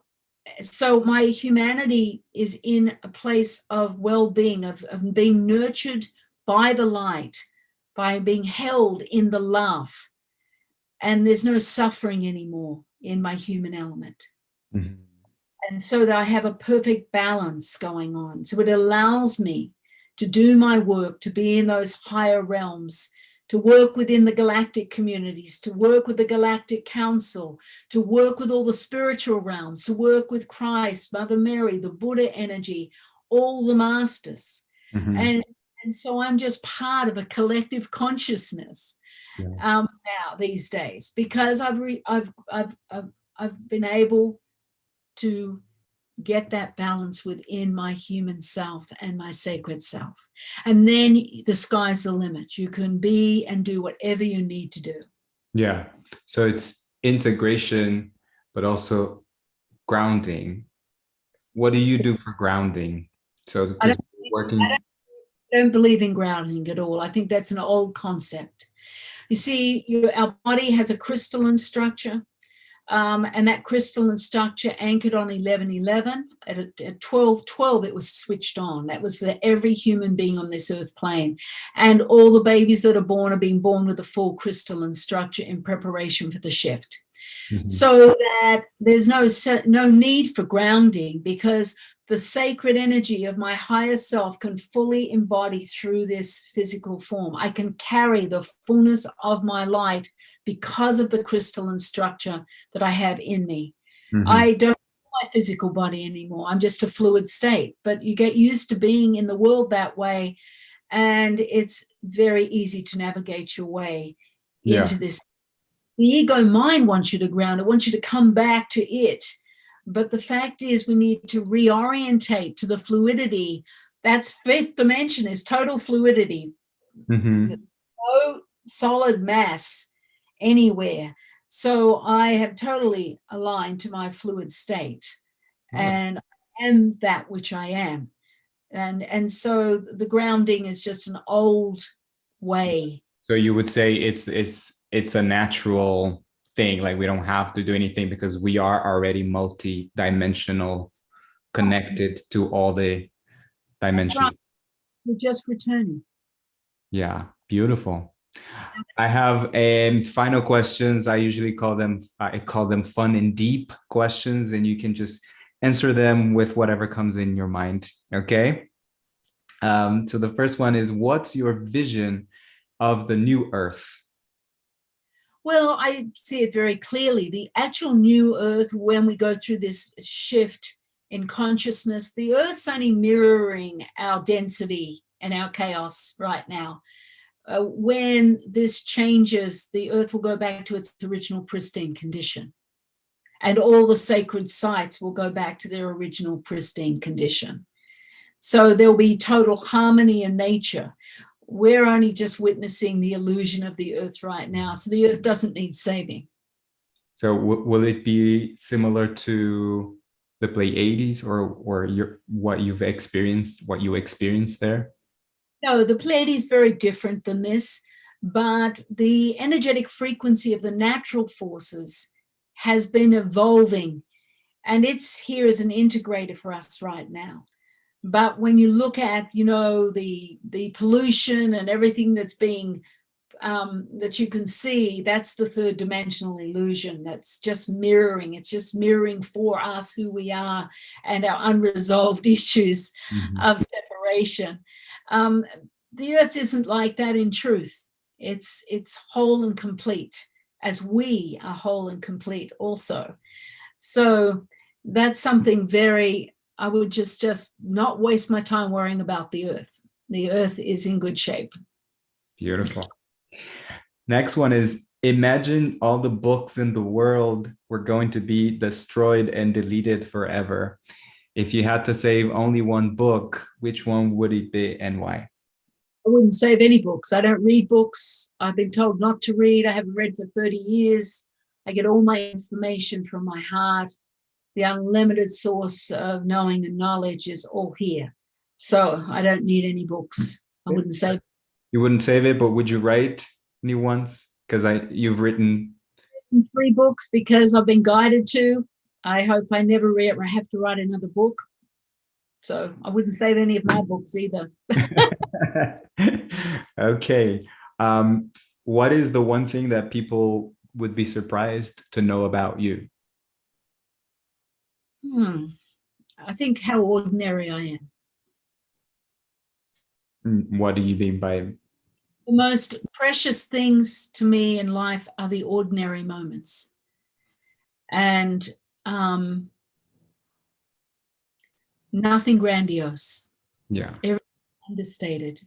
so my humanity is in a place of well-being, of being nurtured by the light, by being held in the love. And there's no suffering anymore in my human element. Mm-hmm. And so that I have a perfect balance going on. So it allows me to do my work, to be in those higher realms, to work within the galactic communities, to work with the Galactic Council, to work with all the spiritual realms, to work with Christ, Mother Mary, the Buddha energy, all the masters. Mm-hmm. And so I'm just part of a collective consciousness now these days, because I've been able to get that balance within my human self and my sacred self. And then the sky's the limit. You can be and do whatever you need to do. Yeah. So it's integration, but also grounding. What do you do for grounding? So I don't believe in grounding at all. I think that's an old concept. You see, our body has a crystalline structure. And that crystalline structure anchored on 11:11. At 12:12, it was switched on. That was for every human being on this earth plane. And all the babies that are born are being born with a full crystalline structure in preparation for the shift. Mm-hmm. So that there's no need for grounding, because the sacred energy of my higher self can fully embody through this physical form. I can carry the fullness of my light because of the crystalline structure that I have in me. Mm-hmm. I don't know my physical body anymore. I'm just a fluid state, but you get used to being in the world that way, and it's very easy to navigate your way into this. The ego mind wants you to ground. It wants you to come back to it. But the fact is, we need to reorientate to the fluidity. That's fifth dimension, is total fluidity. Mm-hmm. No solid mass anywhere. So I have totally aligned to my fluid state, and I am that which I am. And so the grounding is just an old way. So you would say it's a natural thing, like we don't have to do anything because we are already multi-dimensional, connected to all the dimensions. That's right. We're just returning. Yeah, beautiful. I have final questions. I usually call them fun and deep questions, and you can just answer them with whatever comes in your mind. Okay. So the first one is, what's your vision of the new Earth? Well, I see it very clearly. The actual new Earth, when we go through this shift in consciousness, the Earth's only mirroring our density and our chaos right now. When this changes, the Earth will go back to its original pristine condition. And all the sacred sites will go back to their original pristine condition. So there'll be total harmony in nature. We're only just witnessing the illusion of the Earth right now. So the Earth doesn't need saving. So will it be similar to the Pleiades, or what you experienced there? No, the Pleiades is very different than this, but the energetic frequency of the natural forces has been evolving, and it's here as an integrator for us right now. But when you look at, the pollution and everything that's being, that you can see, that's the third dimensional illusion. That's just mirroring. It's just mirroring for us who we are and our unresolved issues of separation. The Earth isn't like that in truth. It's whole and complete, as we are whole and complete also. So that's something I would just not waste my time worrying about the Earth. The Earth is in good shape. Beautiful. Next one is, imagine all the books in the world were going to be destroyed and deleted forever. If you had to save only one book, which one would it be and why? I wouldn't save any books. I don't read books. I've been told not to read. I haven't read for 30 years. I get all my information from my heart. the unlimited source of knowing and knowledge is all here. So I don't need any books. I wouldn't say. You wouldn't save it, but would you write new ones? Because you've written 3 books because I've been guided to. I hope I never have to write another book. So I wouldn't save any of my books either. Okay. What is the one thing that people would be surprised to know about you? I think how ordinary I am. What do you mean by? The most precious things to me in life are the ordinary moments. And nothing grandiose. Yeah. Everything understated.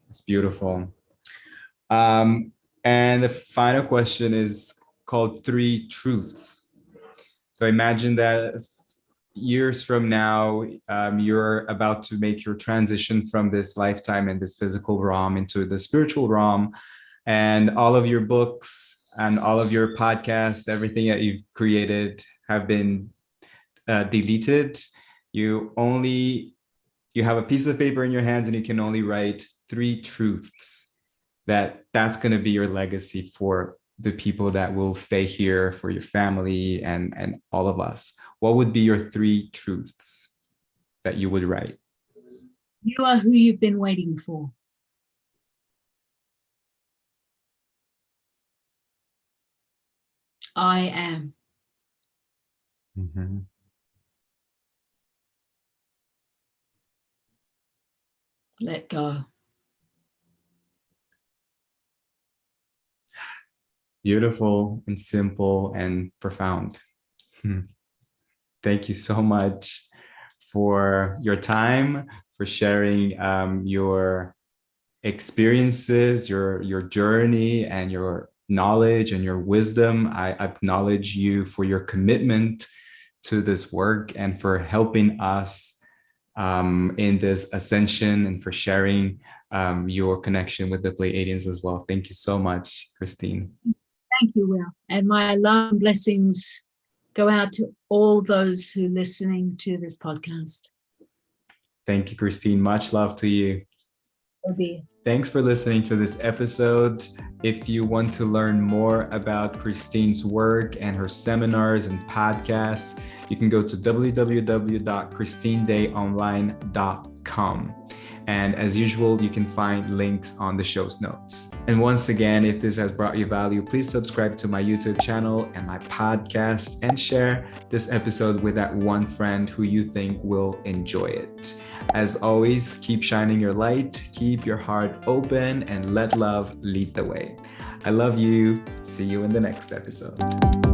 It's beautiful. And the final question is called 3 Truths. So imagine that years from now, you're about to make your transition from this lifetime and this physical realm into the spiritual realm, and all of your books and all of your podcasts, everything that you've created have been deleted. You have a piece of paper in your hands and you can only write 3 truths that's going to be your legacy for the people that will stay here, for your family and all of us. What would be your 3 truths that you would write? You are who you've been waiting for. I am. Mm-hmm. Let go. Beautiful and simple and profound. Thank you so much for your time, for sharing your experiences, your journey, and your knowledge and your wisdom. I acknowledge you for your commitment to this work and for helping us in this ascension, and for sharing your connection with the Pleiadians as well. Thank you so much, Christine. Thank you, Will. And my love and blessings go out to all those who are listening to this podcast. Thank you, Christine. Much love to you. Okay. Thanks for listening to this episode. If you want to learn more about Christine's work and her seminars and podcasts, you can go to www.christinedayonline.com. And as usual, you can find links on the show's notes. And once again, if this has brought you value, please subscribe to my YouTube channel and my podcast, and share this episode with that one friend who you think will enjoy it. As always, keep shining your light, keep your heart open, and let love lead the way. I love you. See you in the next episode.